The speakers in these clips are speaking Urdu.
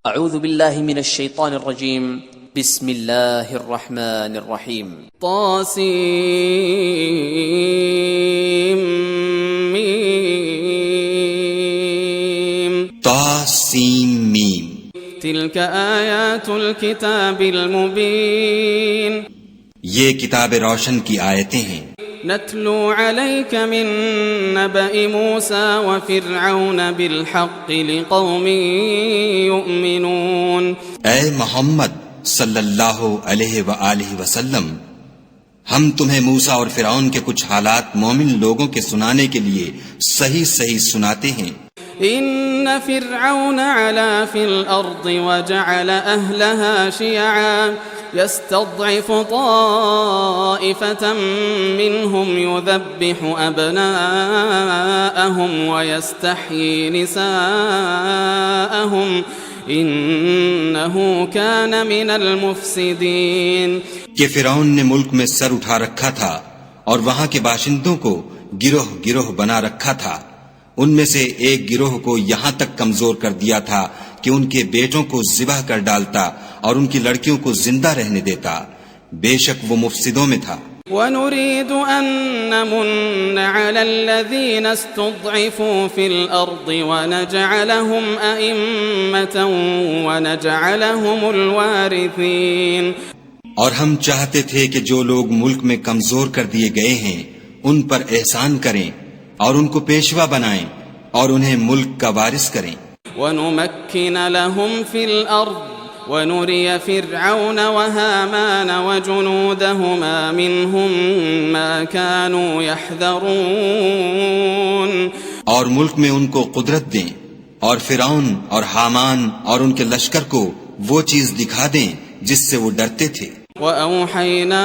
اعوذ باللہ من الشیطان الرجیم بسم اللہ الرحمن الرحیم طاسیم تلك آیات الكتاب المبین، یہ کتاب روشن کی آیتیں ہیں۔ نتلو علیک من نبأ موسیٰ وفرعون بالحق لقوم یؤمنون۔ اے محمد صلی اللہ علیہ وآلہ وسلم، ہم تمہیں موسیٰ اور فرعون کے کچھ حالات مومن لوگوں کے سنانے کے لیے صحیح صحیح سناتے ہیں۔ ان فرعون علا فی الارض وجعل اہلها شیعا يستضعف طائفة منهم يذبح أبناءهم ويستحيي نساءهم إنه كان من المفسدين۔ کہ فرعون نے ملک میں سر اٹھا رکھا تھا اور وہاں کے باشندوں کو گروہ گروہ بنا رکھا تھا، ان میں سے ایک گروہ کو یہاں تک کمزور کر دیا تھا کہ ان کے بیٹوں کو ذبح کر ڈالتا اور ان کی لڑکیوں کو زندہ رہنے دیتا، بے شک وہ مفسدوں میں تھا۔ وَنُرِيدُ أَن نَّمُنَّ عَلَى الَّذِينَ اسْتُضْعِفُوا فِي الْأَرْضِ وَنَجْعَلَهُمْ أَئِمَّةً وَنَجْعَلَهُمُ الْوَارِثِينَ۔ اور ہم چاہتے تھے کہ جو لوگ ملک میں کمزور کر دیے گئے ہیں ان پر احسان کریں اور ان کو پیشوا بنائیں اور انہیں ملک کا وارث کریں۔ وَنُمَكِّنَ لَهُمْ فِي الْأَرْضِ وَنُرِيَ فِرْعَوْنَ وَهَامَانَ وَجُنُودَهُمَا مِنْهُمْ مَا كَانُوا يَحْذَرُونَ۔ اور ملک میں ان کو قدرت دیں اور فرعون اور حامان اور ان کے لشکر کو وہ چیز دکھا دیں جس سے وہ ڈرتے تھے۔ وَأَوْحَيْنَا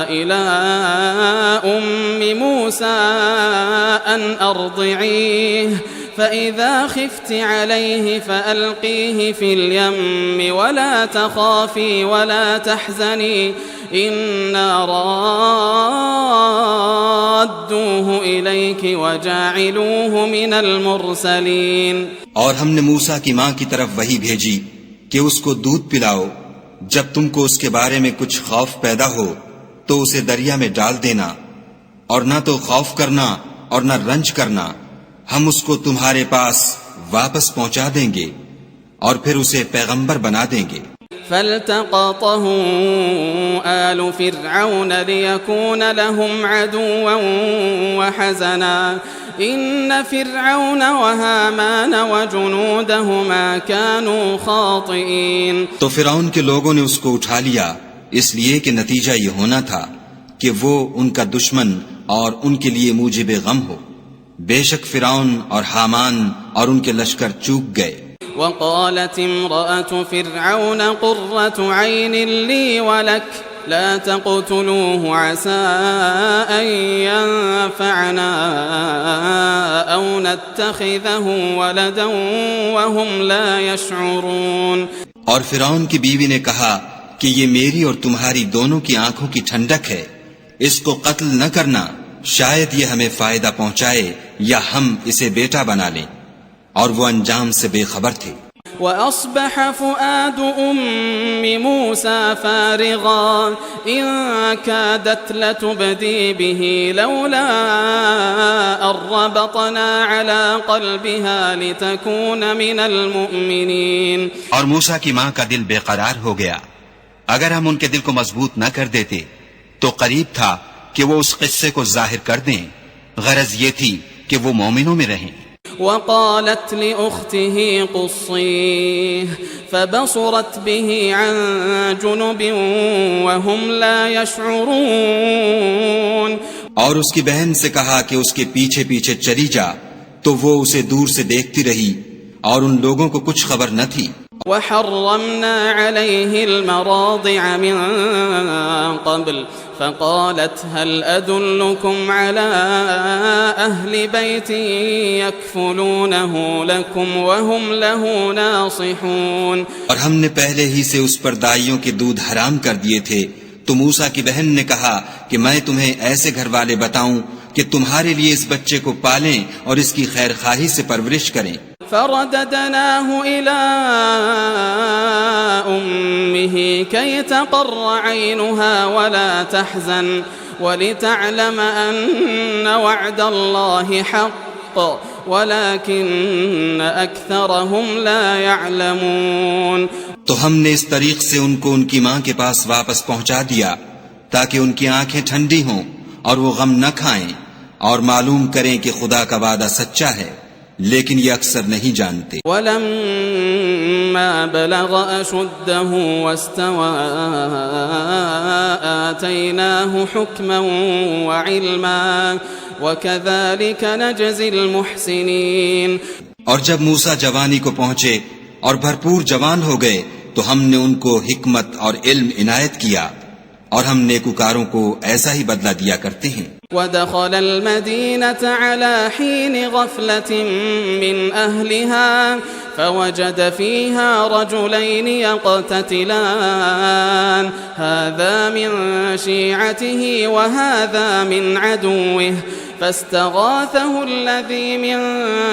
إِلَىٰ أُمِّ مُوسَىٰ أَنْ أَرْضِعِيهِ فَإِذَا خِفْتِ عَلَيْهِ فَأَلْقِيهِ فِي الْيَمِّ وَلَا تَخَافِي وَلَا تَحْزَنِي إِنَّا رَادُّوهُ إِلَيْكِ وَجَاعِلُوهُ مِنَ الْمُرْسَلِينَ۔ اور ہم نے موسیٰ کی ماں کی طرف وحی بھیجی کہ اس کو دودھ پلاؤ، جب تم کو اس کے بارے میں کچھ خوف پیدا ہو تو اسے دریا میں ڈال دینا، اور نہ تو خوف کرنا اور نہ رنج کرنا، ہم اس کو تمہارے پاس واپس پہنچا دیں گے اور پھر اسے پیغمبر بنا دیں گے۔ فَالْتَقَطَهُ آلُ فِرْعَوْنَ لِيَكُونَ لَهُمْ عَدُوًّا وَحَزَنًا إِنَّ فِرْعَوْنَ وَهَامَانَ وَجُنُودَهُمَا كَانُوا خَاطِئِينَ۔ تو فرعون کے لوگوں نے اس کو اٹھا لیا، اس لیے کہ نتیجہ یہ ہونا تھا کہ وہ ان کا دشمن اور ان کے لیے موجب غم ہو۔ بے شک فرعون اور حامان اور ان کے لشکر چوک گئے۔ وقالت امرأة فرعون قرة عين لي ولك لا تقتلوه عسى أن ينفعنا أو نتخذه ولدا وهم لا يشعرون۔ اور فرعون کی بیوی نے کہا کہ یہ میری اور تمہاری دونوں کی آنکھوں کی ٹھنڈک ہے، اس کو قتل نہ کرنا، شاید یہ ہمیں فائدہ پہنچائے یا ہم اسے بیٹا بنا لیں، اور وہ انجام سے بے خبر تھے۔ وَأَصْبَحَ فُؤَادُ أُمِّ مُوسَىٰ فَارِغًا إِن كَادَتْ لَتُبْدِي بِهِ لَوْلَا أَن رَّبَطْنَا عَلَىٰ قَلْبِهَا لِتَكُونَ مِنَ الْمُؤْمِنِينَ۔ اور موسیٰ کی ماں کا دل بے قرار ہو گیا، اگر ہم ان کے دل کو مضبوط نہ کر دیتے تو قریب تھا کہ وہ اس قصے کو ظاہر کر دیں، غرض یہ تھی کہ وہ مومنوں میں رہیں۔ وقالت لأخته قصيه فبصرت به عن جنب وهم لا يشعرون۔ اور اس کی بہن سے کہا کہ اس کے پیچھے پیچھے چلی جا، تو وہ اسے دور سے دیکھتی رہی اور ان لوگوں کو کچھ خبر نہ تھی۔ وحرمنا عليه المراضع من قبل فقالت هل أدلكم على أهل بيت يكفلونه لكم وهم له ناصحون۔ اور ہم نے پہلے ہی سے اس پر دائیوں کے دودھ حرام کر دیے تھے، تو موسیٰ کی بہن نے کہا کہ میں تمہیں ایسے گھر والے بتاؤں کہ تمہارے لیے اس بچے کو پالیں اور اس کی خیر خواہی سے پرورش کریں۔ فرددناه إلى أمه كي تقر عينها ولا تحزن ولتعلم أن وعد الله حق ولكن أكثرهم لا يعلمون. تو ہم نے اس طریق سے ان کو ان کی ماں کے پاس واپس پہنچا دیا تاکہ ان کی آنکھیں ٹھنڈی ہوں اور وہ غم نہ کھائیں اور معلوم کریں کہ خدا کا وعدہ سچا ہے، لیکن یہ اکثر نہیں جانتے. وَلَمَّا بَلَغَ أَشُدَّهُ وَاسْتَوَىٰ آتَيْنَاهُ حُكْمًا وَعِلْمًا وَكَذَلِكَ نَجْزِي الْمُحْسِنِينَ. اور جب موسیٰ جوانی کو پہنچے اور بھرپور جوان ہو گئے تو ہم نے ان کو حکمت اور علم عنایت کیا اور ہم نیکوکاروں کو ایسا ہی بدلہ دیا کرتے ہیں. ودخل المدينة على حين غفلة من أهلها فوجد فيها رجلين يقتتلان هذا من شيعته وهذا من عدوه فاستغاثه الذي من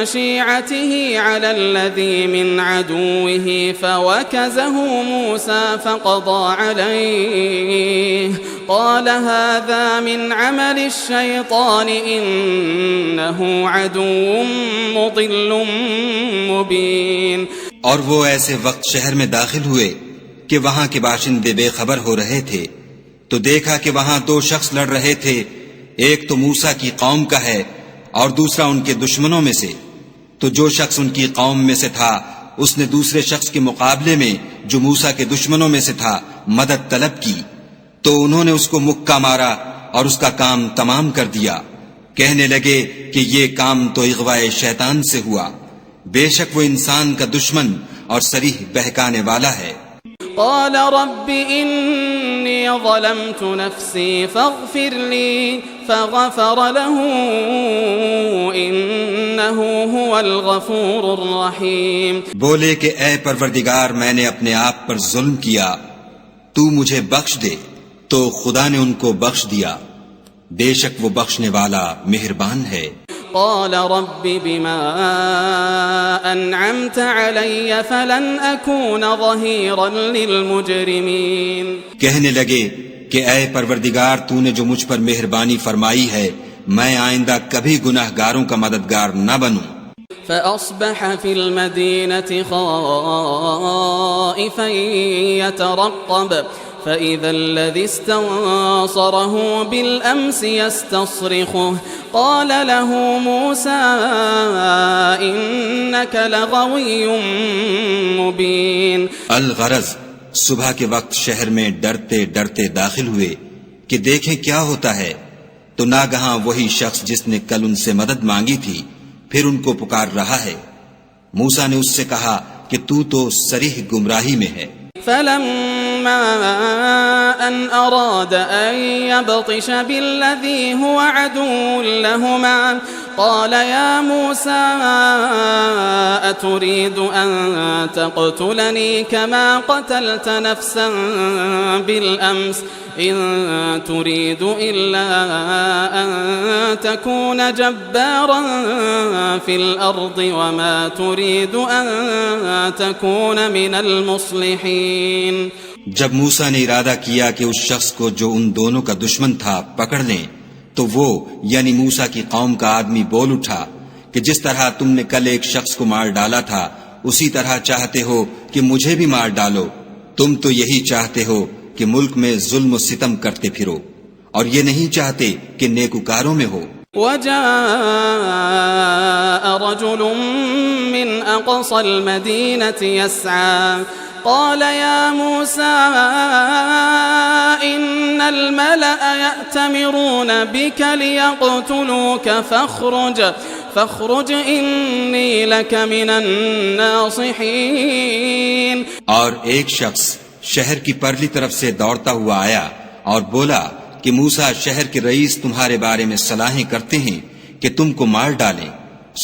شيعته على الذي من عدوه فوكزه موسى فقضى عليه قال هذا من عمل الشيطان إنه عدو مضل مبين. اور وہ ایسے وقت شہر میں داخل ہوئے کہ وہاں کے باشندے بے خبر ہو رہے تھے تو دیکھا کہ وہاں دو شخص لڑ رہے تھے، ایک تو موسیٰ کی قوم کا ہے اور دوسرا ان کے دشمنوں میں سے. تو جو شخص ان کی قوم میں سے تھا اس نے دوسرے شخص کے مقابلے میں جو موسیٰ کے دشمنوں میں سے تھا مدد طلب کی تو انہوں نے اس کو مکہ مارا اور اس کا کام تمام کر دیا. کہنے لگے کہ یہ کام تو اغوائے شیطان سے ہوا، بے شک وہ انسان کا دشمن اور صریح بہکانے والا ہے. قال رب إني ظلمت نفسي فاغفر لي فغفر له إنه هو الغفور الرحيم. بولے کہ اے پروردگار میں نے اپنے آپ پر ظلم کیا، تو مجھے بخش دے. تو خدا نے ان کو بخش دیا، بے شک وہ بخشنے والا مہربان ہے. قال رب بما أنعمت علي فلن أكون ظهيرا للمجرمين. کہنے لگے کہ اے پروردگار تو نے جو مجھ پر مہربانی فرمائی ہے میں آئندہ کبھی گناہ گاروں کا مددگار نہ بنوں. فأصبح في المدينة خائفا يترقب فإذا الذي استنصره بالأمس يستصرخه قال له موسى إنك لغوي مبين. الغرض صبح کے وقت شہر میں ڈرتے ڈرتے داخل ہوئے کہ دیکھیں کیا ہوتا ہے تو ناگہاں وہی شخص جس نے کل ان سے مدد مانگی تھی پھر ان کو پکار رہا ہے. موسیٰ نے اس سے کہا کہ تو صریح گمراہی میں ہے. فلما أن أراد أن يبطش بالذي هو عدو لهما قال يا موسى أتريد أن تقتلني كما قتلت نفسا بالأمس إن تريد إلا أن تكون جبارا في الأرض وما تريد أن تكون من المصلحين. جب موسیٰ نے ارادہ کیا کہ اس شخص کو جو ان دونوں کا دشمن تھا پکڑ لیں تو وہ یعنی موسیٰ کی قوم کا آدمی بول اٹھا کہ جس طرح تم نے کل ایک شخص کو مار ڈالا تھا اسی طرح چاہتے ہو کہ مجھے بھی مار ڈالو. تم تو یہی چاہتے ہو کہ ملک میں ظلم و ستم کرتے پھرو اور یہ نہیں چاہتے کہ نیکوکاروں میں ہو. وجاء رجل من أقصى المدينة يسعى قال يا موسى إن الملأ يأتمرون بك ليقتلوك فاخرج إني لك من الناصحين. اور ایک شخص شہر کی پرلی طرف سے دوڑتا ہوا آیا اور بولا کہ موسیٰ شہر کے رئیس تمہارے بارے میں صلاحیں کرتے ہیں کہ تم کو مار ڈالیں،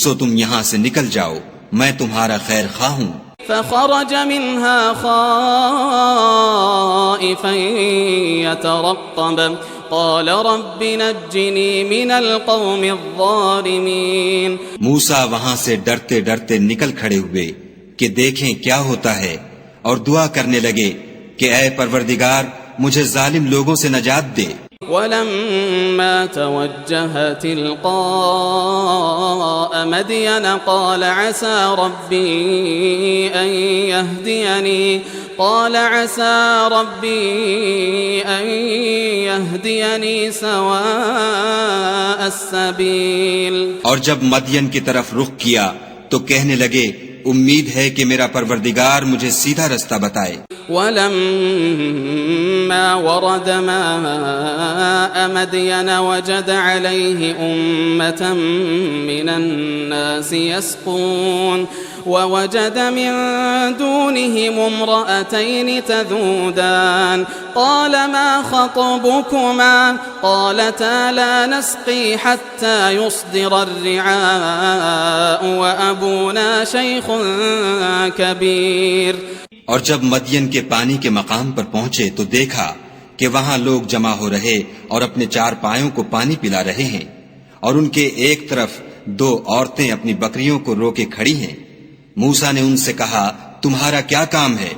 سو تم یہاں سے نکل جاؤ، میں تمہارا خیر خواہ ہوں. فخرج منها خائفا يترقب قال رب نجني من القوم الظالمين. موسیٰ وہاں سے ڈرتے ڈرتے نکل کھڑے ہوئے کہ دیکھیں کیا ہوتا ہے، اور دعا کرنے لگے کہ اے پروردگار مجھے ظالم لوگوں سے نجات دے. ولما توجه تلقاء مدين قال عسى ربي أن يهديني سواء السبيل. اور جب مدین کی طرف رخ کیا تو کہنے لگے امید ہے کہ میرا پروردگار مجھے سیدھا رستہ بتائے. ولما ورد ماء مدين وجد عليه أمة من الناس يسقون ووجد من دونهم امرأتين تذودان قال ما خطبكما قالتا لا نسقي حتى يصدر الرعاء وأبونا شيخ كبير. اور جب مدین کے پانی کے مقام پر پہنچے تو دیکھا کہ وہاں لوگ جمع ہو رہے اور اپنے چار پایوں کو پانی پلا رہے ہیں، اور ان کے ایک طرف دو عورتیں اپنی بکریوں کو روکے کھڑی ہیں. موسیٰ نے ان سے کہا تمہارا کیا کام ہے؟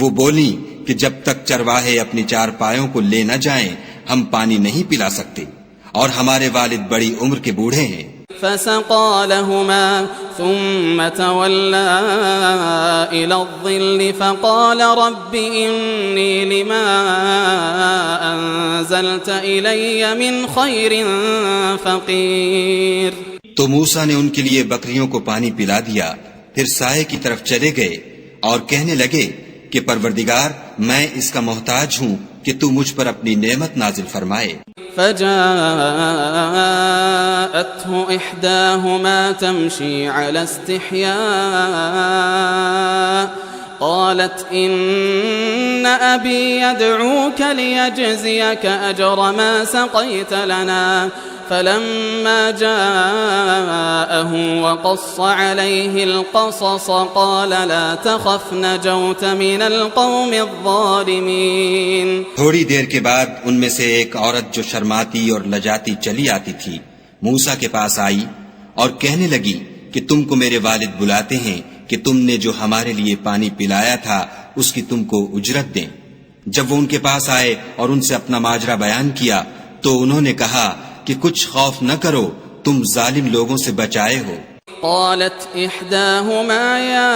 وہ بولیں کہ جب تک چرواہے اپنی چار پایوں کو لے نہ جائیں ہم پانی نہیں پلا سکتے، اور ہمارے والد بڑی عمر کے بوڑھے ہیں. فسقى لهما ثم تولى إلى الظل فقال رب إني لما أنزلت إلي من خير فقير. تو موسیٰ نے ان کے لیے بکریوں کو پانی پلا دیا، پھر سائے کی طرف چلے گئے اور کہنے لگے کہ پروردگار میں اس کا محتاج ہوں کہ تو مجھ پر اپنی نعمت نازل فرمائے. فجاءته إحداهما تمشي على استحياء قالت إن أبي يدعوك ليجزيك أجر ما سقيت لنا. فلما جاءه وقص عليه القصص قال لا تخف نجوت من القوم الظالمين. تھوڑی دیر کے بعد ان میں سے ایک عورت جو شرماتی اور لجاتی چلی آتی تھی موسیٰ کے پاس آئی اور کہنے لگی کہ تم کو میرے والد بلاتے ہیں کہ تم نے جو ہمارے لیے پانی پلایا تھا اس کی تم کو اجرت دیں. جب وہ ان کے پاس آئے اور ان سے اپنا ماجرا بیان کیا تو انہوں نے کہا کہ کچھ خوف نہ کرو، تم ظالم لوگوں سے بچائے ہو. قالت إحداهما يا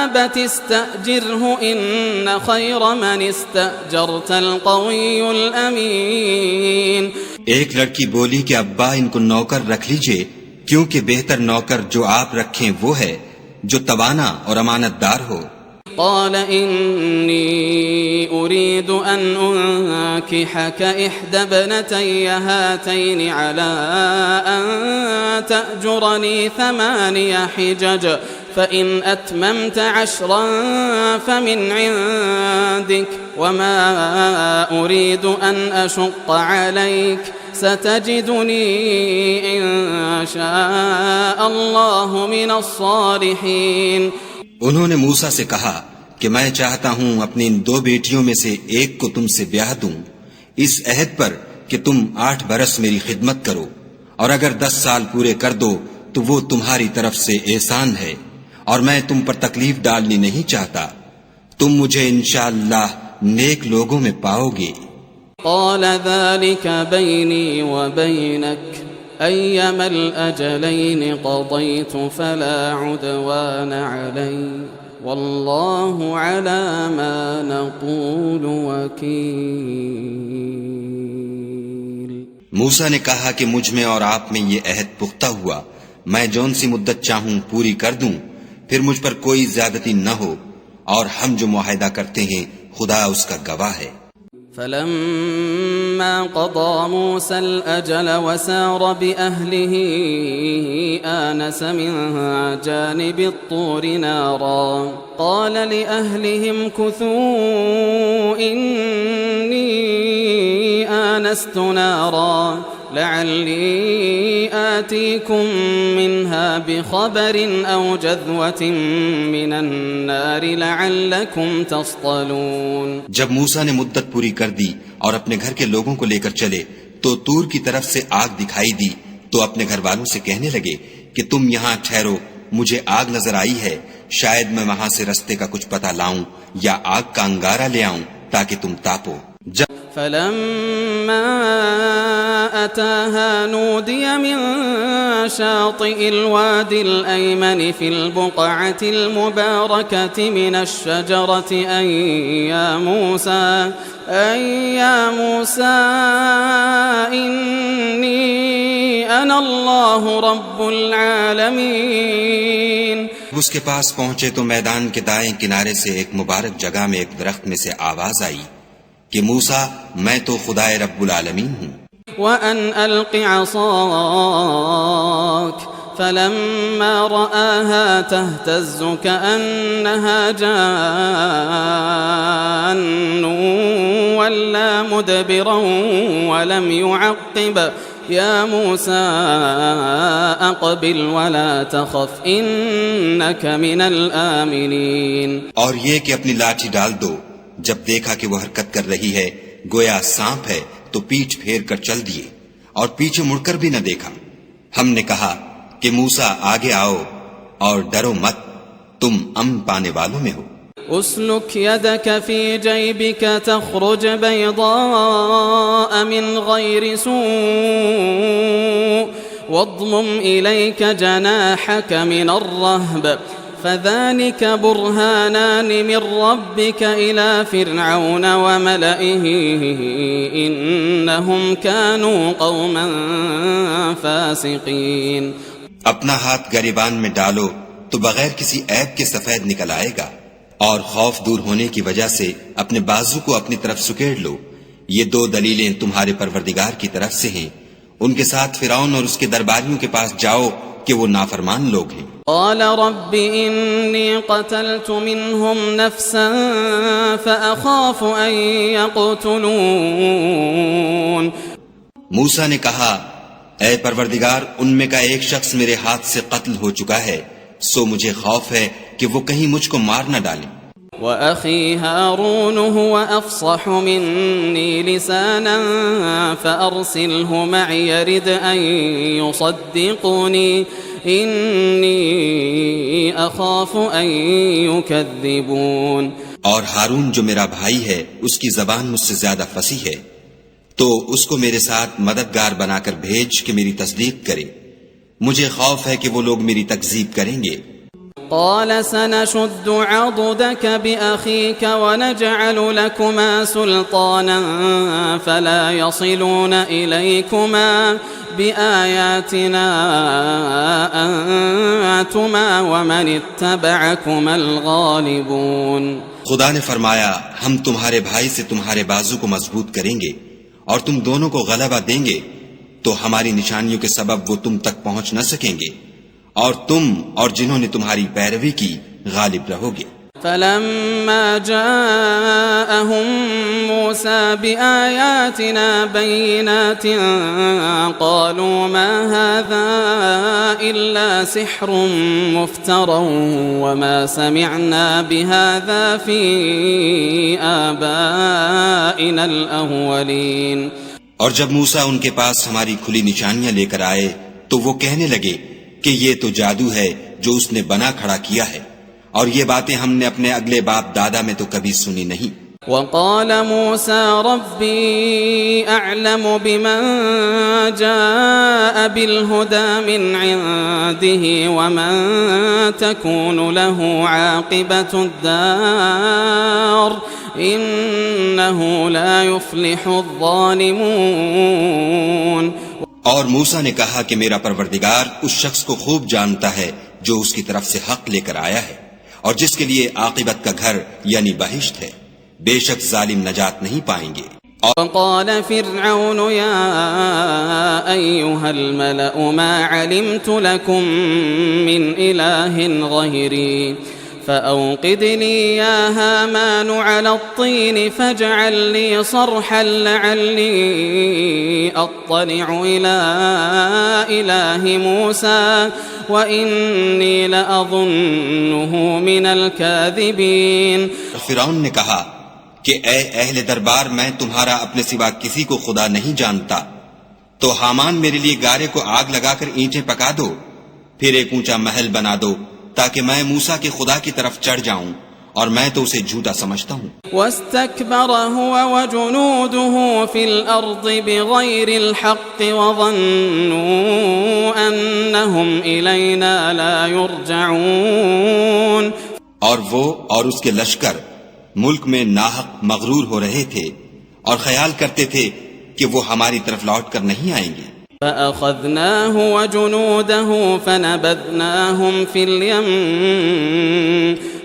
أبت استأجره إن خير من استأجرت القوي الأمين. ایک لڑکی بولی کہ ابا ان کو نوکر رکھ لیجئے، کیونکہ بہتر نوکر جو آپ رکھیں وہ ہے جو توانا اور امانت دار ہو. قال إني أريد أن أنكحك إحدى ابنتي هاتين على أن تأجرني 8 حجج فإن أتممت 10 فمن عندك وما أريد أن أشق عليك ستجدني إن شاء الله من الصالحين. انہوں نے موسیٰ سے کہا کہ میں چاہتا ہوں اپنی ان 2 بیٹیوں میں سے ایک کو تم سے بیاہ دوں اس عہد پر کہ تم 8 برس میری خدمت کرو، اور اگر 10 سال پورے کر دو تو وہ تمہاری طرف سے احسان ہے، اور میں تم پر تکلیف ڈالنی نہیں چاہتا. تم مجھے انشاءاللہ نیک لوگوں میں پاؤ گے. قال ذلك بيني وبينك أيما الأجلين قضيت فلا عدوان علي والله على ما نقول وكيل. موسیٰ نے کہا کہ مجھ میں اور آپ میں یہ عہد پختہ ہوا، میں جون سی مدت چاہوں پوری کر دوں، پھر مجھ پر کوئی زیادتی نہ ہو، اور ہم جو معاہدہ کرتے ہیں خدا اس کا گواہ ہے. فلما قضى موسى الأجل وسار بأهله آنس من جانب الطور نارا قال لأهلهم كثوا إني آنست نارا لعلی آتیکم منها بخبر او جذوة من النار لعلکم تصطلون۔ جب موسیٰ نے مدت پوری کر دی اور اپنے گھر کے لوگوں کو لے کر چلے تو طور کی طرف سے آگ دکھائی دی، تو اپنے گھر والوں سے کہنے لگے کہ تم یہاں ٹھہرو، مجھے آگ نظر آئی ہے، شاید میں وہاں سے رستے کا کچھ پتہ لاؤں یا آگ کا انگارہ لے آؤں تاکہ تم تاپو۔ فلما أتاها نودي من شاطئ الوادي الأيمن في البقعة المباركة من الشجرة أن يا موسى إني أنا الله رب العالمين۔ اس کے پاس پہنچے تو میدان کے دائیں کنارے سے ایک مبارک جگہ میں ایک درخت میں سے آواز آئی کہ موسیٰ میں تو خدائے رب العالمین ہوں۔ وَأَنْ أَلْقِ عَصَاكَ فَلَمَّا رَآهَا تَهْتَزُّ كَأَنَّهَا جَانٌّ وَلَّى مُدْبِرًا وَلَمْ يُعَقِّبْ يَا مُوسَىٰ أَقْبِلْ وَلَا تَخَفْ إِنَّكَ مِنَ الْآمِنِينَ۔ اور یہ کہ اپنی لاٹھی ڈال دو۔ جب دیکھا کہ وہ حرکت کر رہی ہے گویا سانپ ہے تو پیٹھ پھیر کر چل دیے اور پیچھے مڑ کر بھی نہ دیکھا۔ ہم نے کہا کہ موسیٰ آگے آؤ اور ڈرو مت، تم امن پانے والوں میں ہو۔ اسلک يدك في جيبك تخرج بيضاء من غير سوء واضمم إليك جناحك من الرهب فذلك برهانان من ربك إلى فرعون وملئه إنهم كانوا قوما فاسقين۔ اپنا ہاتھ گریبان میں ڈالو تو بغیر کسی عیب کے سفید نکل آئے گا، اور خوف دور ہونے کی وجہ سے اپنے بازو کو اپنی طرف سکیڑ لو۔ یہ دو دلیلیں تمہارے پروردگار کی طرف سے ہیں، ان کے ساتھ فرعون اور اس کے درباریوں کے پاس جاؤ کہ وہ نافرمان لوگ ہیں۔ قال رب إني قتلت منهم نفسا فأخاف أن يقتلون۔ موسیٰ نے کہا اے پروردگار ان میں کا ایک شخص میرے ہاتھ سے قتل ہو چکا ہے، سو مجھے خوف ہے کہ وہ کہیں مجھ کو مار نہ ڈالیں۔ وأخي هارون هو أفصح مني لسانا فأرسله معي يرد أن يصدقني إني أخاف أن يكذبون۔ اور ہارون جو میرا بھائی ہے اس کی زبان مجھ سے زیادہ فصیح ہے، تو اس کو میرے ساتھ مددگار بنا کر بھیج کہ میری تصدیق کرے، مجھے خوف ہے کہ وہ لوگ میری تکذیب کریں گے۔ قال سنشد عضدك بأخيك ونجعل لكما سلطانا فلا يصلون إليكما بآياتنا أنتما ومن اتبعكما الغالبون۔ خدا نے فرمایا ہم تمہارے بھائی سے تمہارے بازو کو مضبوط کریں گے اور تم دونوں کو غلبہ دیں گے، تو ہماری نشانیوں کے سبب وہ تم تک پہنچ نہ سکیں گے، اور تم اور جنہوں نے تمہاری پیروی کی غالب رہو گے۔ فلما جاءهم موسى بآياتنا بينات قالوا ما هذا إلا سحر مفترى وما سمعنا بهذا في آبائنا الأولين۔ اور جب موسیٰ ان کے پاس ہماری کھلی نشانیاں لے کر آئے تو وہ کہنے لگے کہ یہ تو جادو ہے جو اس نے بنا کھڑا کیا ہے، اور یہ باتیں ہم نے اپنے اگلے باپ دادا میں تو کبھی سنی نہیں۔ وقال موسى ربي أعلم بمن جاء بالهدى من عنده ومن تكون له عاقبة الدار إنه لا يفلح الظالمون۔ اور موسیٰ نے کہا کہ میرا پروردگار اس شخص کو خوب جانتا ہے جو اس کی طرف سے حق لے کر آیا ہے، اور جس کے لیے عاقبت کا گھر یعنی بہشت ہے، بے شک ظالم نجات نہیں پائیں گے۔ وقال فرعون يا أيها الملأ ما علمت لكم من إله غيري فأوقد لي يا هامان على الطين فاجعل لي صرحا لعلي أطلع إلى إله موسى وإني لأظنه من الكاذبين. فرعون نے کہا کہ اے اہل دربار، میں تمہارا اپنے سوا کسی کو خدا نہیں جانتا، تو حامان میرے لیے گارے کو آگ لگا کر اینٹیں پکا دو، پھر ایک اونچا محل بنا دو تاکہ میں موسیٰ کے خدا کی طرف چڑھ جاؤں، اور میں تو اسے جھوٹا سمجھتا ہوں. واستكبر هو وجنوده في الأرض بغير الحق وظنوا أنهم إلينا لا يرجعون. اور وہ اور اس کے لشکر ملک میں ناحق مغرور ہو رہے تھے اور خیال کرتے تھے کہ وہ ہماری طرف لوٹ کر نہیں آئیں گے. فأخذناه وجنوده فنبذناهم في اليم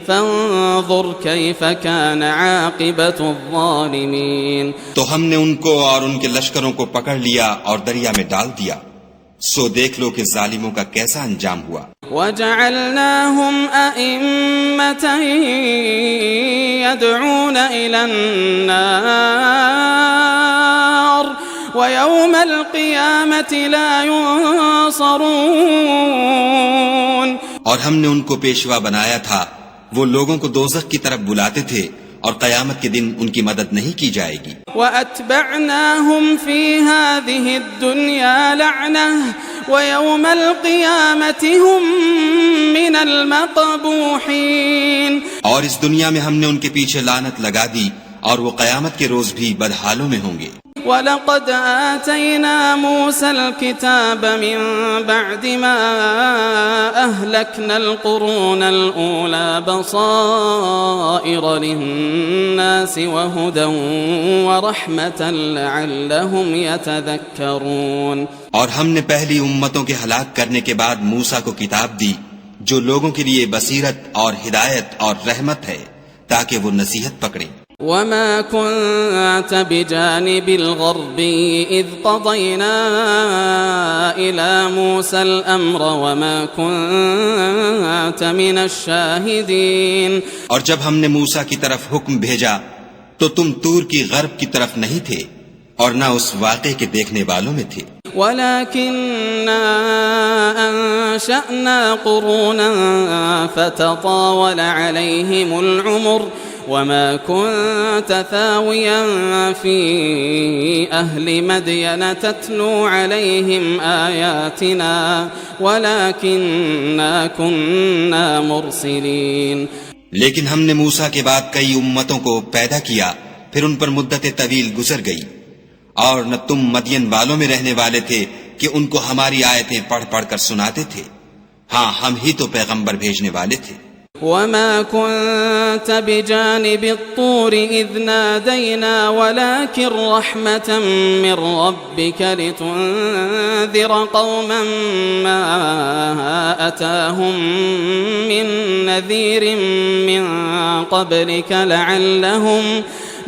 فانظر كيف كان عاقبة الظالمين. تو ہم نے ان کو اور ان کے لشکروں کو پکڑ لیا اور دریا میں ڈال دیا، سو دیکھ لو کہ ظالموں کا کیسا انجام ہوا. وجعلناهم أئمة يدعون إلى النار ويوم القيامة لا ينصرون. اور ہم نے ان کو پیشوا بنایا تھا، وہ لوگوں کو دوزخ کی طرف بلاتے تھے، اور قیامت کے دن ان کی مدد نہیں کی جائے گی. وَأَتْبَعْنَاهُمْ فِي هَذِهِ الدُّنْيَا لَعْنَةً وَيَوْمَ الْقِيَامَةِ هُمْ مِنَ الْمَقْبُوحِينَ. اور اس دنیا میں ہم نے ان کے پیچھے لعنت لگا دی، اور وہ قیامت کے روز بھی بدحالوں میں ہوں گے. وَلَقَدْ آتَيْنَا مُوسَى الْكِتَابَ مِنْ بَعْدِ مَا أَهْلَكْنَا الْقُرُونَ الْأُولَى بَصَائِرَ لِلنَّاسِ وَهُدًى وَرَحْمَةً لَعَلَّهُمْ يَتَذَكَّرُونَ. اور ہم نے پہلی امتوں کے ہلاک کرنے کے بعد موسیٰ کو کتاب دی جو لوگوں کے لیے بصیرت اور ہدایت اور رحمت ہے تاکہ وہ نصیحت پکڑیں. وما كنت بجانب الغربي إذ قضينا إلى موسى الأمر وما كنت من الشاهدين. اور جب ہم نے موسیٰ کی طرف حکم بھیجا تو تم طور کی غرب کی طرف نہیں تھے اور نہ اس واقعے کے دیکھنے والوں میں تھے. ولكننا أنشأنا قرونا فتطاول عليهم العمر وما كنت ثاويا في أهل مدين تتلو عليهم آياتنا ولكننا كنا مرسلين. لیکن ہم نے موسیٰ کے بعد کئی امتوں کو پیدا کیا، پھر ان پر مدت طویل گزر گئی، اور نہ تم مدین والوں میں رہنے والے تھے کہ ان کو ہماری آیتیں پڑھ پڑھ کر سناتے تھے. ہاں، ہم ہی تو پیغمبر بھیجنے والے تھے. وما كنت بجانب الطور إذ نادينا ولكن رحمة من ربك لتنذر قوما ما أتاهم من نذير من قبلك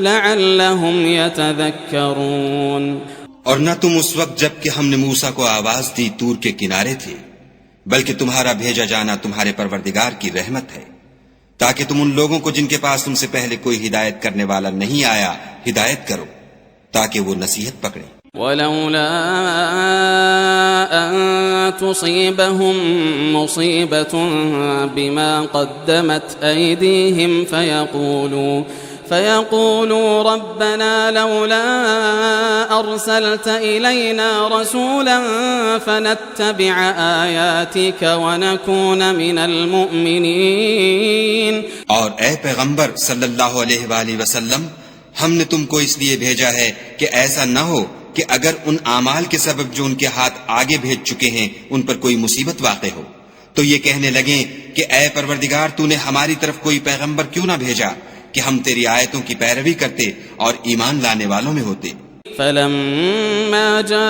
لعلهم يتذكرون. اور نہ تم اس وقت جب کہ ہم نے موسیٰ کو آواز دی طور کے کنارے تھے، بلکہ تمہارا بھیجا جانا تمہارے پروردگار کی رحمت ہے تاکہ تم ان لوگوں کو جن کے پاس تم سے پہلے کوئی ہدایت کرنے والا نہیں آیا ہدایت کرو تاکہ وہ نصیحت پکڑیں. ولولا أن تصيبهم مصيبة بما قدمت أيديهم فيقولوا ربنا لولا أرسلت إلينا رسولا فنتبع آياتك ونكون من المؤمنين. اور اے پیغمبر صلی اللہ علیہ وآلہ وسلم، ہم نے تم کو اس لیے بھیجا ہے کہ ایسا نہ ہو کہ اگر ان اعمال کے سبب جو ان کے ہاتھ آگے بھیج چکے ہیں ان پر کوئی مصیبت واقع ہو تو یہ کہنے لگیں کہ اے پروردگار تو نے ہماری طرف کوئی پیغمبر کیوں نہ بھیجا کہ ہم تیری آیتوں کی پیروی کرتے اور ایمان لانے والوں میں ہوتے. فلما جاءهم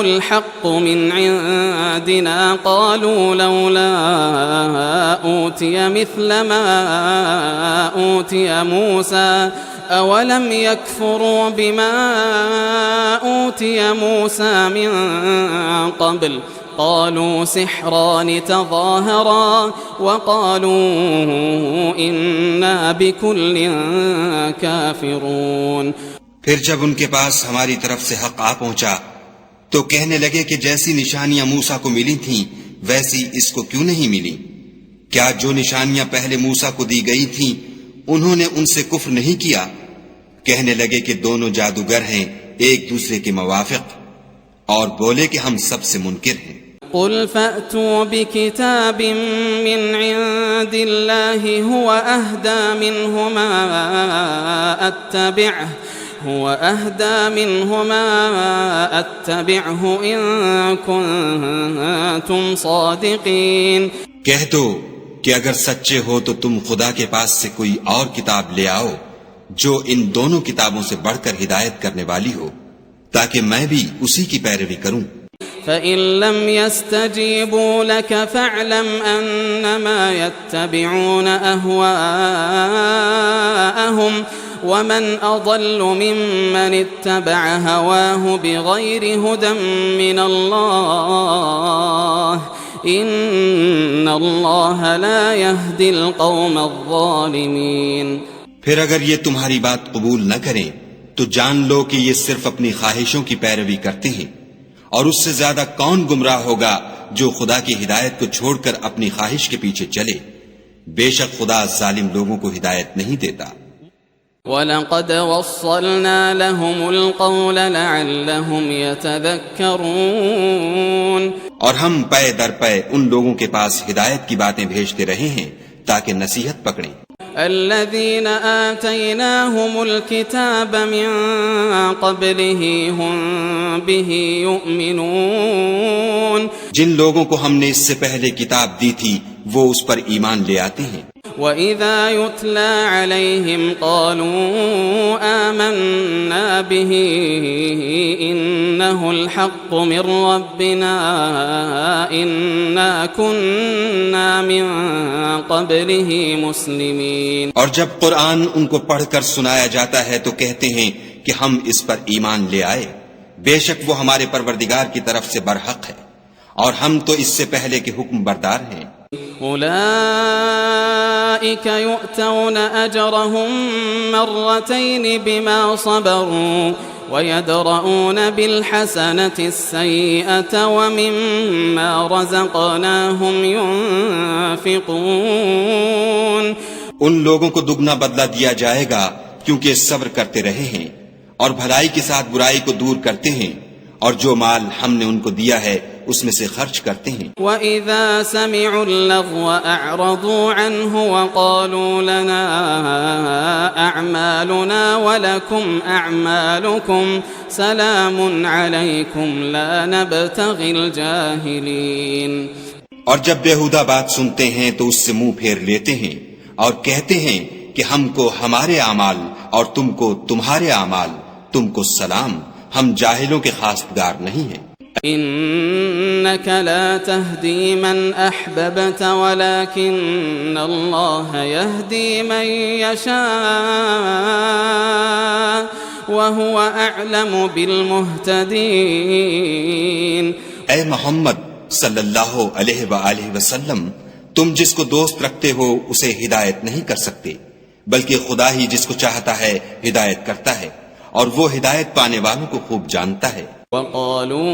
الحق من عندنا قالوا لولا أوتي مثل ما أوتي موسى أولم يكفروا بما أوتي موسى من قبل قالوا سحران تظاهرا وقالوا إنا بكل كافرون. پھر جب ان کے پاس ہماری طرف سے حق آ پہنچا تو کہنے لگے کہ جیسی نشانیاں موسیٰ کو ملی تھیں ویسی اس کو کیوں نہیں ملی؟ کیا جو نشانیاں پہلے موسیٰ کو دی گئی تھیں انہوں نے ان سے کفر نہیں کیا؟ کہنے لگے کہ دونوں جادوگر ہیں ایک دوسرے کے موافق، اور بولے کہ ہم سب سے منکر ہیں. قل فأتوا بكتاب من عند الله هو أهدى منهما أتبعه إن كنتم صادقين. کہہ دو کہ اگر سچے ہو تو تم خدا کے پاس سے کوئی اور کتاب لے آؤ جو ان دونوں کتابوں سے بڑھ کر ہدایت کرنے والی ہو، تاکہ میں بھی اسی کی پیروی کروں. فَإِن لَّمْ يَسْتَجِيبُوا لَكَ فَاعْلَمْ أَنَّمَا يَتَّبِعُونَ أَهْوَاءَهُمْ وَمَنْ أَضَلُّ مِمَّنِ اتَّبَعَ هَوَاهُ بِغَيْرِ هُدًى مِّنَ اللَّهِ إِنَّ اللَّهَ لَا يَهْدِي الْقَوْمَ الظَّالِمِينَ. پھر اگر یہ تمہاری بات قبول نہ کریں تو جان لو کہ یہ صرف اپنی خواہشوں کی پیروی کرتے ہیں، اور اس سے زیادہ کون گمراہ ہوگا جو خدا کی ہدایت کو چھوڑ کر اپنی خواہش کے پیچھے چلے. بے شک خدا ظالم لوگوں کو ہدایت نہیں دیتا. وَلَقَدْ وَصَّلْنَا لَهُمُ الْقَوْلَ لَعَلَّهُمْ يَتَذَكَّرُونَ. اور ہم پے در پے ان لوگوں کے پاس ہدایت کی باتیں بھیجتے رہے ہیں تاکہ نصیحت پکڑیں. الذين آتيناهم الكتاب من قبله هم به يؤمنون. جن لوگوں کو ہم نے اس سے پہلے کتاب دی تھی وہ اس پر ایمان لے آتے ہیں. وَإِذَا يُتْلَى عَلَيْهِمْ قَالُوا آمَنَّا بِهِ إِنَّهُ الْحَقُّ مِنْ رَبِّنَا إِنَّا كُنَّا مِنْ قَبْلِهِ مُسْلِمِينَ. اور جب قرآن ان کو پڑھ کر سنایا جاتا ہے تو کہتے ہیں کہ ہم اس پر ایمان لے آئے، بے شک وہ ہمارے پروردگار کی طرف سے برحق ہے اور ہم تو اس سے پہلے کے حکم بردار ہیں. أولئك يؤتون أجرهم مرتين بما صبروا ويدرؤون بالحسنة السيئة ومما رزقناهم ينفقون. ان لوگوں کو دگنا بدلہ دیا جائے گا کیونکہ صبر کرتے رہے ہیں اور بھلائی کے ساتھ برائی کو دور کرتے ہیں، اور جو مال ہم نے ان کو دیا ہے اس میں سے خرچ کرتے ہیں. وَإِذَا سَمِعُوا اللَّغْوَ أَعْرَضُوا عَنْهُ وَقَالُوا لَنَا أَعْمَالُنَا وَلَكُمْ أَعْمَالُكُمْ سَلَامٌ عَلَيْكُمْ لَا نَبْتَغِي الْجَاهِلِينَ. اور جب بیہودہ بات سنتے ہیں تو اس سے منہ پھیر لیتے ہیں اور کہتے ہیں کہ ہم کو ہمارے اعمال اور تم کو تمہارے اعمال، تم کو سلام، ہم جاہلوں کے خواستگار نہیں ہیں. إنك لا تهدي من أحببت ولكن الله يهدي من يشاء وهو أعلم بالمهتدين. اے محمد صلی اللہ علیہ وآلہ وسلم، تم جس کو دوست رکھتے ہو اسے ہدایت نہیں کر سکتے، بلکہ خدا ہی جس کو چاہتا ہے ہدایت کرتا ہے، اور وہ ہدایت پانے والوں کو خوب جانتا ہے. وقالوا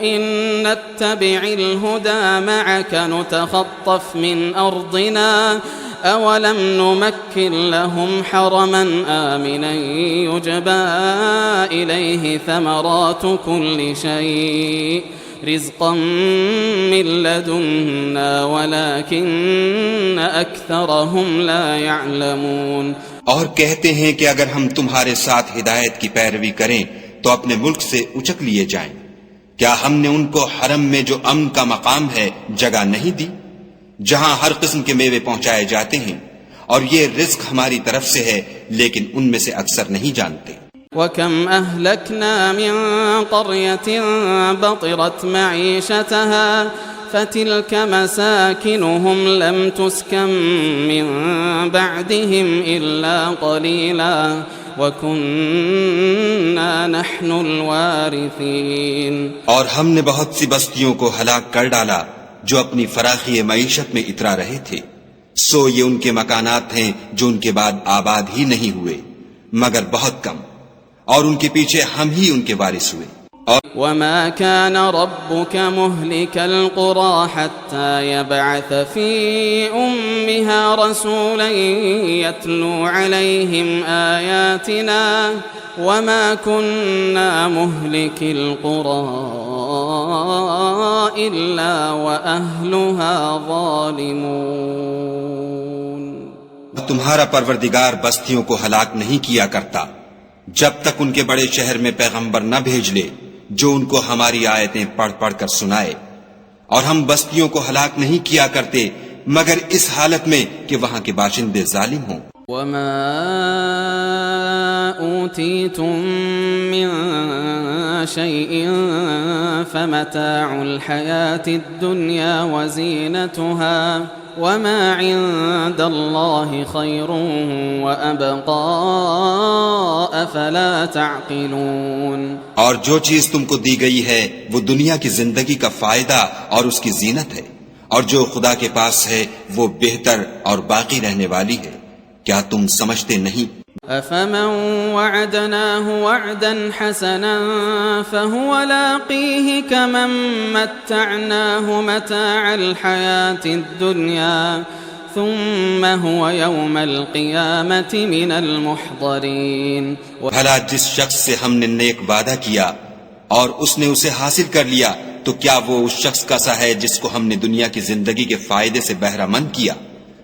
إن نتبع الهدى معك نتخطف من أرضنا أولم نمكن لهم حرما آمنا يجبى إليه ثمرات كل شيء رزقا من لدنا ولكن أكثرهم لا يعلمون. اور کہتے ہیں کہ اگر ہم تمہارے ساتھ ہدایت کی پیروی کریں تو اپنے ملک سے اچک لیے جائیں. کیا ہم نے ان کو حرم میں جو امن کا مقام ہے جگہ نہیں دی، جہاں ہر قسم کے میوے پہنچائے جاتے ہیں، اور یہ رزق ہماری طرف سے ہے لیکن ان میں سے اکثر نہیں جانتے. وَكَمْ أَهْلَكْنَا مِنْ قَرْيَةٍ بَطِرَتْ مَعِيشَتَهَا فَتِلْكَ مَسَاكِنُهُمْ لَمْ تُسْكَنْ مِنْ بَعْدِهِمْ إِلَّا قَلِيلًا وكنا نحن الوارثين. اور ہم نے بہت سی بستیوں کو ہلاک کر ڈالا جو اپنی فراخی معیشت میں اترا رہے تھے، سو یہ ان کے مکانات ہیں جو ان کے بعد آباد ہی نہیں ہوئے مگر بہت کم، اور ان کے پیچھے ہم ہی ان کے وارث ہوئے. وما كان ربك مهلك القرى حتى يبعث في أمها رسولا يتلو عليهم آياتنا وما كنا مهلك القرى إلا وأهلها ظالمون. تمہارا پروردگار بستیوں کو ہلاک نہیں کیا کرتا جب تک ان کے بڑے شہر میں پیغمبر نہ بھیج لے جو ان کو ہماری آیتیں پڑھ پڑھ کر سنائے، اور ہم بستیوں کو ہلاک نہیں کیا کرتے مگر اس حالت میں کہ وہاں کے باشندے ظالم ہوں. وما أوتيتم من شيء فمتاع الحياة الدنيا وزينتها وما عند الله خير وأبقى أفلا تعقلون. اور جو چیز تم کو دی گئی ہے وہ دنیا کی زندگی کا فائدہ اور اس کی زینت ہے، اور جو خدا کے پاس ہے وہ بہتر اور باقی رہنے والی ہے. کیا تم سمجھتے نہیں؟ أفمن وعدناه وعدا حسنا فهو لاقيه كمن متعناه متاع الحياة الدنيا ثم هو يوم القيامة من المحضرين. بھلا جس شخص سے ہم نے نیک وعدہ کیا اور اس نے اسے حاصل کر لیا تو کیا وہ اس شخص کا سا ہے جس کو ہم نے دنیا کی زندگی کے فائدے سے بہرہ مند کیا،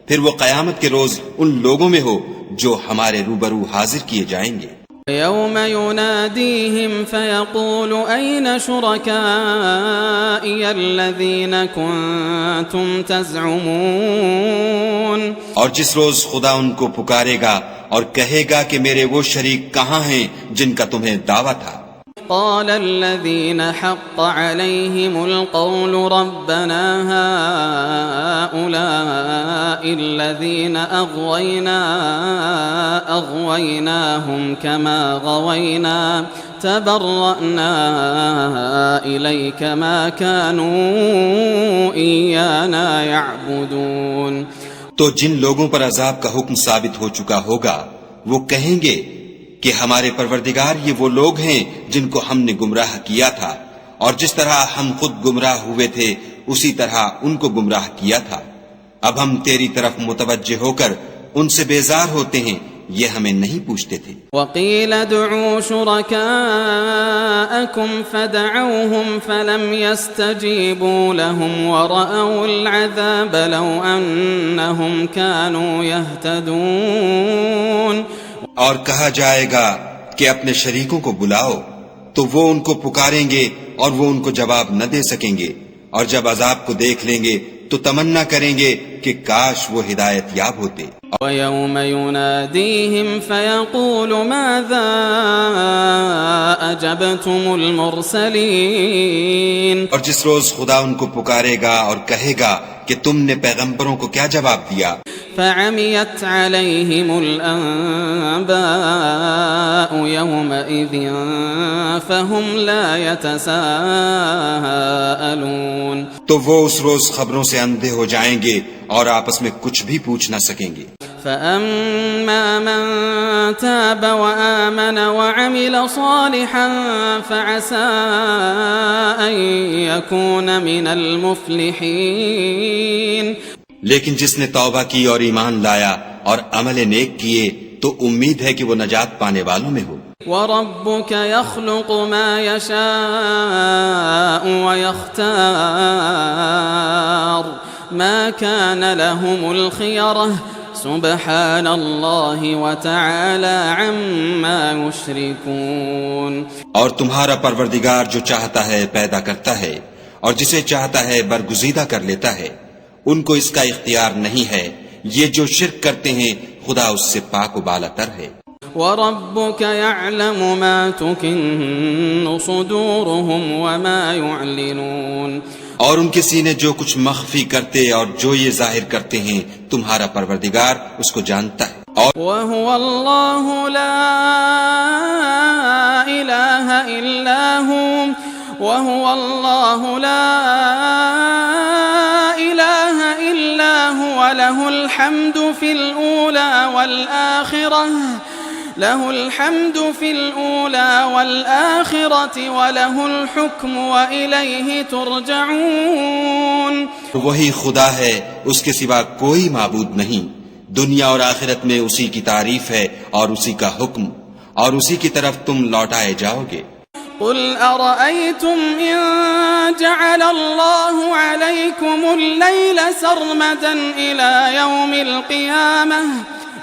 پھر وہ قیامت کے روز ان لوگوں میں ہو جو ہمارے روبرو حاضر کیے جائیں گے. يوم يناديهم فيقول أين شركائي الذين كنتم تزعمون. اور جس روز خدا ان کو پکارے گا اور کہے گا کہ میرے وہ شریک کہاں ہیں جن کا تمہیں دعویٰ تھا. قال الذين حق عليهم القول ربنا هؤلاء الذين أغويناهم كما غوينا تبرأنا إليك ما كانوا إيانا يعبدون. تو جن لوگوں پر عذاب کا حکم ثابت ہو چکا ہوگا وہ کہیں گے کہ ہمارے پروردگار یہ وہ لوگ ہیں جن کو ہم نے گمراہ کیا تھا، اور جس طرح ہم خود گمراہ ہوئے تھے اسی طرح ان کو گمراہ کیا تھا. اب ہم تیری طرف متوجہ ہو کر ان سے بیزار ہوتے ہیں، یہ ہمیں نہیں پوچھتے تھے. وقيل ادعوا شركاءكم فدعوهم فلم يستجيبوا لهم ورأوا العذاب لو أنهم كانوا يهتدون. اور کہا جائے گا کہ اپنے شریکوں کو بلاؤ، تو وہ ان کو پکاریں گے اور وہ ان کو جواب نہ دے سکیں گے، اور جب عذاب کو دیکھ لیں گے تو تمنا کریں گے کہ کاش وہ ہدایت یاب ہوتے. وَيَوْمَ يُنَادِيهِمْ فَيَقُولُ مَاذَا أَجَبْتُمُ الْمُرْسَلِينَ. اور جس روز خدا ان کو پکارے گا اور کہے گا کہ تم نے پیغمبروں کو کیا جواب دیا. فَعَمِيَتْ عَلَيْهِمُ الْأَنبَاءُ يَوْمَئِذٍ فَهُمْ لَا يَتَسَاءَلُونَ. تو وہ اس روز خبروں سے اندھے ہو جائیں گے اور آپس میں کچھ بھی پوچھ نہ سکیں گے. فَأَمَّا مَن تَابَ وَآمَنَ وَعَمِلَ صَالِحًا فَعَسَىٰ أَن يَكُونَ مِنَ الْمُفْلِحِينَ. لیکن جس نے توبہ کی اور ایمان لایا اور عمل نیک کیے تو امید ہے کہ وہ نجات پانے والوں میں ہو. وَرَبُّكَ يَخْلُقُ مَا يَشَاءُ وَيَخْتَارُ مَا كَانَ لَهُمُ الْخِيَرَةُ سُبْحَانَ اللَّهِ وَتَعَالَى عَمَّا يُشْرِكُونَ. اور تمہارا پروردگار جو چاہتا ہے پیدا کرتا ہے اور جسے چاہتا ہے برگزیدہ کر لیتا ہے. ان کو اس کا اختیار نہیں ہے. یہ جو شرک کرتے ہیں خدا اس سے پاک و بالاتر ہے. وَرَبُّكَ يَعْلَمُ مَا تُكِنُّ صُدُورُهُمْ وَمَا يُعْلِنُونَ. اور ان کے سینے جو کچھ مخفی کرتے اور جو یہ ظاہر کرتے ہیں تمہارا پروردگار اس کو جانتا ہے. وهو الله لا إله إلا هو وهو الله لا إله إلا هو له الحمد في الأولى والآخرة وله الحكم وإليه ترجعون. وہی خدا ہے، اس کے سوا کوئی معبود نہیں. دنیا اور آخرت میں اسی کی تعریف ہے اور اسی کا حکم، اور اسی کی طرف تم لوٹائے جاؤ گے. قل أرأيتم إن جعل الله عليكم الليل سرمدا إلى يوم القيامة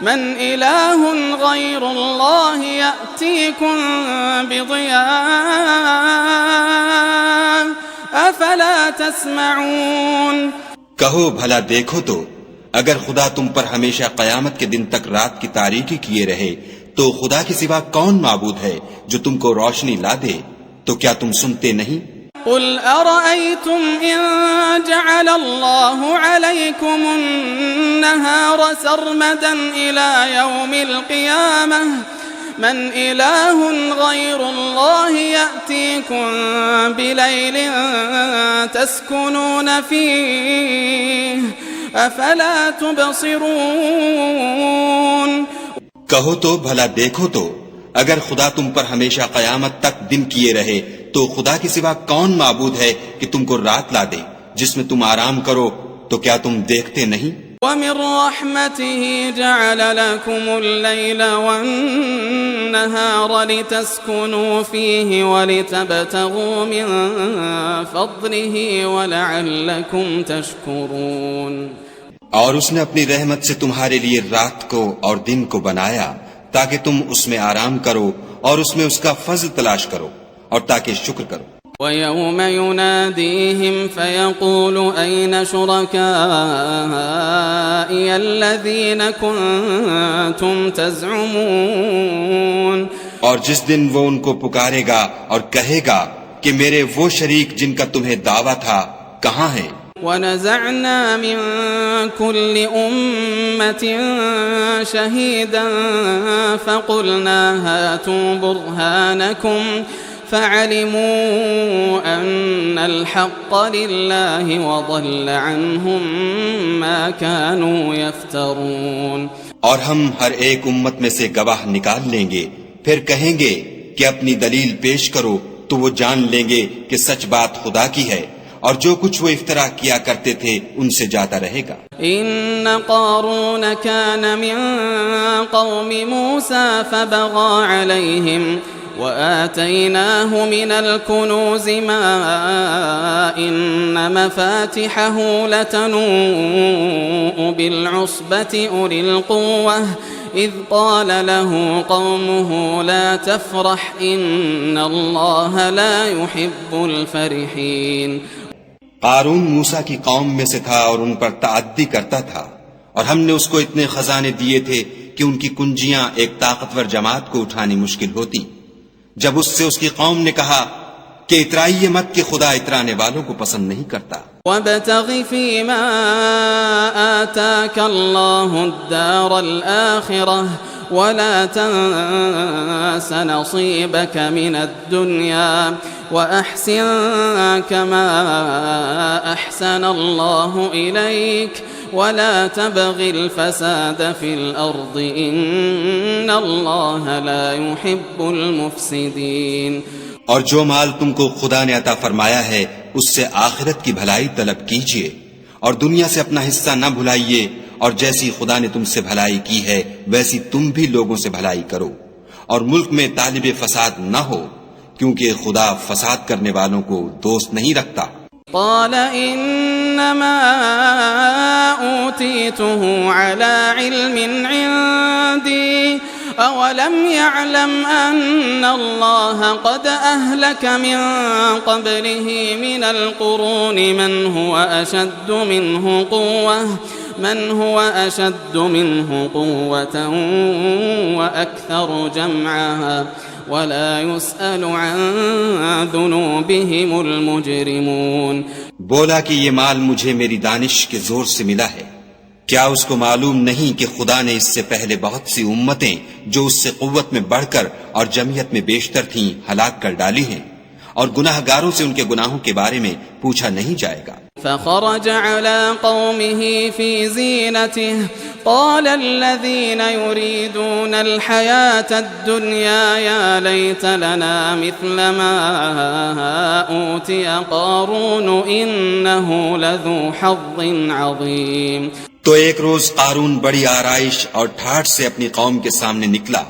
من إله غير الله يأتيكم بضياء أفلا تسمعون. کہو بھلا دیکھو تو اگر خدا تم پر ہمیشہ قیامت کے دن تک رات کی تاریکی کیے رہے تو خدا کے سوا کون معبود ہے جو تم کو روشنی لا دے؟ تو کیا تم سنتے نہیں؟ قل أرأيتم إن جعل الله عليكم النهار سرمدا إلى يوم القيامة من إله غير الله يأتيكم بليل تسكنون فيه أفلا تبصرون. کہو تو بھلا دیکھو تو اگر خدا تم پر ہمیشہ قیامت تک دن کیے رہے تو خدا کے سوا کون معبود ہے کہ تم کو رات لا دے جس میں تم آرام کرو؟ تو کیا تم دیکھتے نہیں؟ وَمِن رَحْمَتِهِ جَعَلَ لَكُمُ اللَّيْلَ وَالنَّهَارَ لِتَسْكُنُوا فِيهِ وَلِتَبْتَغُوا مِن فَضْلِهِ وَلَعَلَّكُمْ تَشْكُرُونَ. اور اس نے اپنی رحمت سے تمہارے لیے رات کو اور دن کو بنایا تاکہ تم اس میں آرام کرو اور اس میں اس کا فضل تلاش کرو اور تاکہ شکر کرو. وَيَوْمَ يُنَادِيهِمْ فَيَقُولُ أَيْنَ شُرَكَائِيَ الَّذِينَ كُنتُمْ تَزْعُمُونَ. اور جس دن وہ ان کو پکارے گا اور کہے گا کہ میرے وہ شریک جن کا تمہیں دعویٰ تھا کہاں ہیں؟ وَنَزَعْنَا مِن كُلِّ أُمَّةٍ شَهِيدًا فَقُلْنَا هَاتُوا بُرْهَانَكُمْ فَعَلِمُوا أَنَّ الْحَقَّ لِلَّهِ وَضَلَّ عَنْهُمْ مَا كَانُوا يَفْتَرُونَ. اور ہم ہر ایک امت میں سے گواہ نکال لیں گے، پھر کہیں گے کہ اپنی دلیل پیش کرو تو وہ جان لیں گے کہ سچ بات خدا کی ہے، اور جو کچھ وہ افترا کیا کرتے تھے ان سے جاتا رہے گا. ان قارون كان من قوم موسى فبغى عليهم وآتيناه من الكنوز ما إن مفاتحه لتنوء بالعصبة أولي القوة إذ قال له قومه لا تفرح إن الله لا يحب الفرحين. قارون موسیٰ کی قوم میں سے تھا اور ان پر تعدی کرتا تھا، اور ہم نے اس کو اتنے خزانے دیے تھے کہ ان کی کنجیاں ایک طاقتور جماعت کو اٹھانی مشکل ہوتی. جب اس سے اس کی قوم نے کہا کہ اترائیے مت کہ خدا اترانے والوں کو پسند نہیں کرتا. وَابْتَغِ فِيمَا آتَاكَ اللَّهُ الدَّارَ الْآخِرَةَ وَلَا تَنْسَ نَصِيبَكَ مِنَ الدُّنْيَا وَأَحْسِنْ كَمَا أَحْسَنَ اللَّهُ إِلَيْكَ وَلَا تَبْغِ الْفَسَادَ فِي الْأَرْضِ إِنَّ اللَّهَ لَا يُحِبُّ الْمُفْسِدِينَ. اور جو مال تم کو خدا نے عطا فرمایا ہے اس سے آخرت کی بھلائی طلب کیجیے اور دنیا سے اپنا حصہ نہ بھلائیے، اور جیسی خدا نے تم سے بھلائی کی ہے ویسی تم بھی لوگوں سے بھلائی کرو، اور ملک میں طالب فساد نہ ہو کیونکہ خدا فساد کرنے والوں کو دوست نہیں رکھتا. قال انما اوتیته على علم عندي اولم يعلم ان الله قد اهلك من قبله من القرون من هو اشد منه قوة واكثر جمعا ولا يسأل عن ذنوبهم المجرمون. بولا کہ یہ مال مجھے میری دانش کے زور سے ملا ہے، کیا اس کو معلوم نہیں کہ خدا نے اس سے پہلے بہت سی امتیں جو اس سے قوت میں بڑھ کر اور جمعیت میں بیشتر تھیں ہلاک کر ڈالی ہیں، اور گناہ گاروں سے ان کے گناہوں کے بارے میں پوچھا نہیں جائے گا۔ فخرج على قومه في زينته قال الذين يريدون الحياة الدنيا يا ليت لنا مثل ما أوتي قارون إنه لذو حظ عظيم۔ تو ایک روز قارون بڑی آرائش اور ٹھاٹھ سے اپنی قوم کے سامنے نکلا۔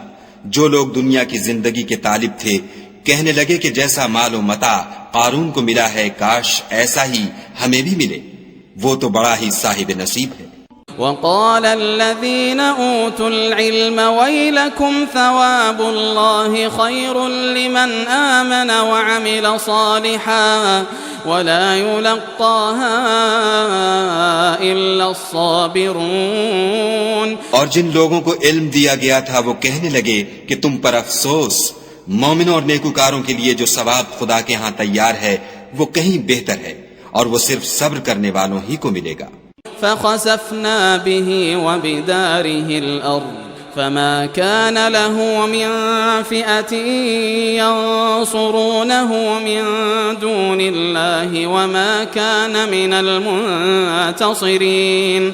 جو لوگ دنیا کی زندگی کے طالب تھے کہنے لگے کہ جیسا مال و متاع قارون کو ملا ہے کاش ایسا ہی ہمیں بھی ملے، وہ تو بڑا ہی صاحب نصیب ہے۔ وقال الذين أوتوا العلم ويلكم ثواب الله خير لمن آمن وعمل صالحا ولا يلقاها إلا الصابرون۔ اور جن لوگوں کو علم دیا گیا تھا وہ کہنے لگے کہ تم پر افسوس، مومنوں اور نیکوکاروں کے لیے جو ثواب خدا کے ہاں تیار ہے وہ کہیں بہتر ہے، اور وہ صرف صبر کرنے والوں ہی کو ملے گا۔ فخسفنا به وبداره الأرض فما كان له من فئة ينصرونه من دون الله وما كان من المنتصرين۔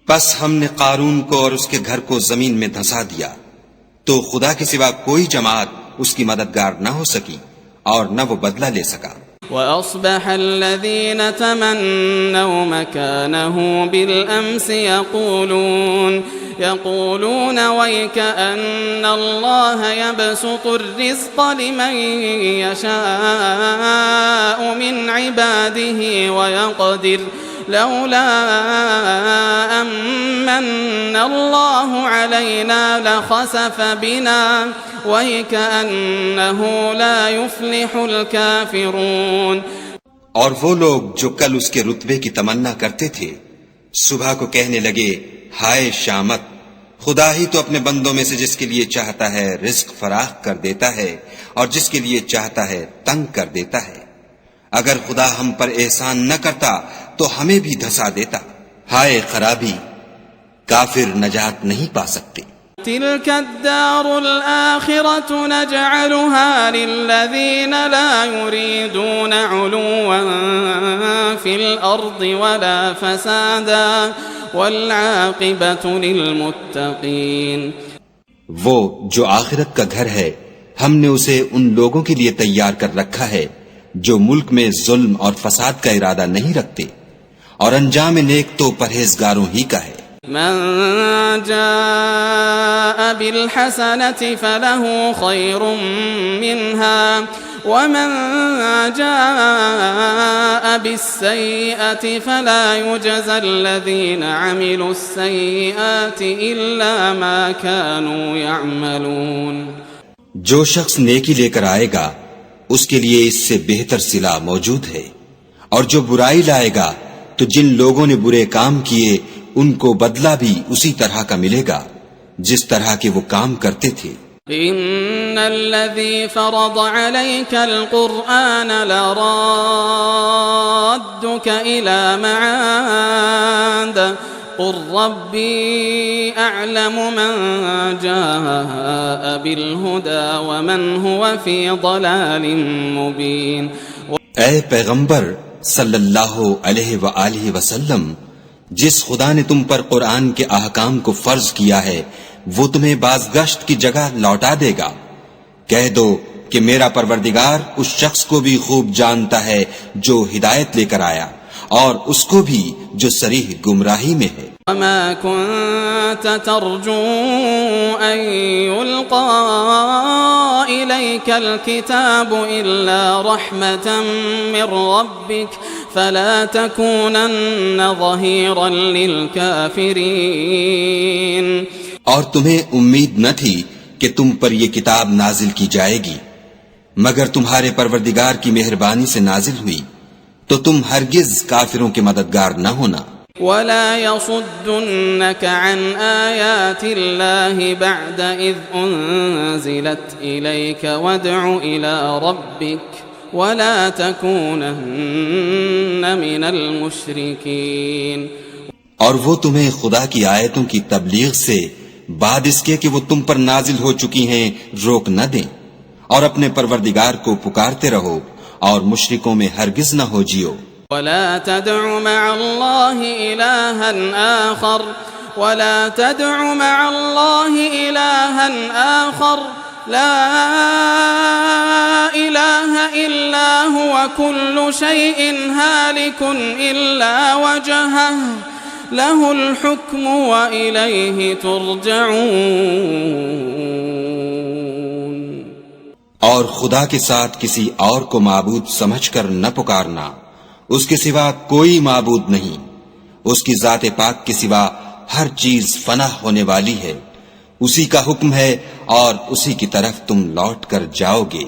بس ہم نے قارون کو اور اس کے گھر کو زمین میں دھنسا دیا، تو خدا کے سوا کوئی جماعت اس کی مددگار نہ ہو سکی اور نہ وہ بدلہ لے سکا۔ وأصبح الذين تمنوا مكانه بالأمس يقولون ويك أن الله يبسط الرزق لمن يشاء من عباده ويقدر لولا أمن الله علينا لخسف بنا وَيْكَأَنَّهُ لَا يُفْلِحُ الْكَافِرُونَ۔ اور وہ لوگ جو کل اس کے رتبے کی تمنا کرتے تھے صبح کو کہنے لگے ہائے شامت، خدا ہی تو اپنے بندوں میں سے جس کے لیے چاہتا ہے رزق فراخ کر دیتا ہے اور جس کے لیے چاہتا ہے تنگ کر دیتا ہے۔ اگر خدا ہم پر احسان نہ کرتا تو ہمیں بھی دھسا دیتا۔ ہائے خرابی، کافر نجات نہیں پا سکتے۔ تلك الدار الآخرة نجعلها للذين لا يريدون علوا في الأرض ولا فسادا والعاقبة للمتقين۔ وہ جو آخرت کا گھر ہے ہم نے اسے ان لوگوں کے لیے تیار کر رکھا ہے جو ملک میں ظلم اور فساد کا ارادہ نہیں رکھتے، اور انجام نیک تو پرہیزگاروں ہی کا ہے۔ من جاء بالحسنة فله خير منها ومن جاء بالسيئة فلا يجزى الذين عملوا السيئات إلا ما كانوا يعملون۔ جو شخص نیکی لے کر آئے گا اس کے لیے اس سے بہتر صلہ موجود ہے، اور جو برائی لائے گا تو جن لوگوں نے برے کام کیے ان کو بدلہ بھی اسی طرح کا ملے گا جس طرح کے وہ کام کرتے تھے۔ ان الذي فرض عليك القرآن لرادك الى معاد قل ربي اعلم من جاء بالهدى ومن هو في ضلال مبين۔ اے پیغمبر صلی اللہ علیہ وآلہ وسلم، جس خدا نے تم پر قرآن کے احکام کو فرض کیا ہے وہ تمہیں بازگشت کی جگہ لوٹا دے گا۔ کہہ دو کہ میرا پروردگار اس شخص کو بھی خوب جانتا ہے جو ہدایت لے کر آیا، اور اس کو بھی جو صریح گمراہی میں ہے۔ وما كنت ترجو أن يلقى إليك الكتاب إلا رحمة من ربك فلا تكونن ظهيرا للكافرين۔ اور تمہیں امید نہ تھی کہ تم پر یہ کتاب نازل کی جائے گی مگر تمہارے پروردگار کی مہربانی سے نازل ہوئی، تو تم ہرگز کافروں کے مددگار نہ ہونا۔ ولا يصدنك عن آيات الله بعد إذ أنزلت إليك وادع إلى ربك ولا تكونن من المشركين۔ اور وہ تمہیں خدا کی آیتوں کی تبلیغ سے بعد اس کے کہ وہ تم پر نازل ہو چکی ہیں روک نہ دیں، اور اپنے پروردگار کو پکارتے رہو اور مشرکوں میں ہرگز نہ ہو جیو۔ ولا تدع مع الله إلها آخر لا إله إلا هو كل شيء هالك إلا وجهه له الحكم وإليه ترجعون۔ اور خدا کے ساتھ کسی اور کو معبود سمجھ کر نہ پکارنا، اس کے سوا کوئی معبود نہیں، اس کی ذات پاک کے سوا ہر چیز فنا ہونے والی ہے، اسی کا حکم ہے اور اسی کی طرف تم لوٹ کر جاؤ گے۔